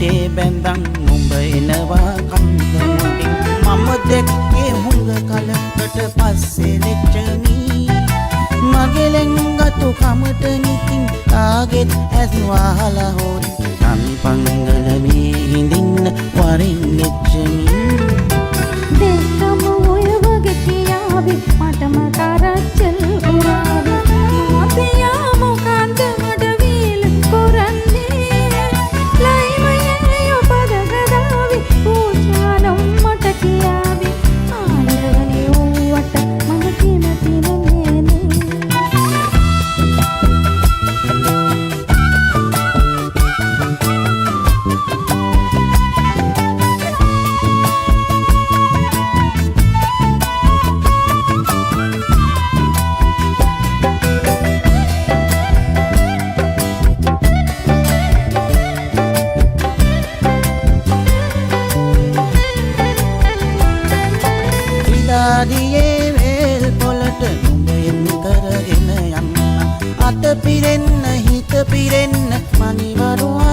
හිතේ බැඳන් උඹ එනවා කන්දමුඩින් මම දැක්කේ හුඟ කලකට පස්සේ ලෙච්චමී මගේ ලෙන්ගතු කමට නිතින් කාගෙත් ඇස් වහලා හොරි කන්පංගල මේ හිඳින්න වරින් ලෙච්චමී දෙකම ඔය වගේ කියාවි මටම කරච්චල් උරාවි මාපියා මොකන්ද මට වීල කරන්නේ ලයිමයේ ඔබදගදාවි පූජානම් මට කියාවි ආලවනේ ඌවට මම කැමති නෑනේ දියේ වේල් පොලට නුඹෙන් කරගෙන යන්න අත පිරෙන්න හිත පිරෙන්න මනිවරුව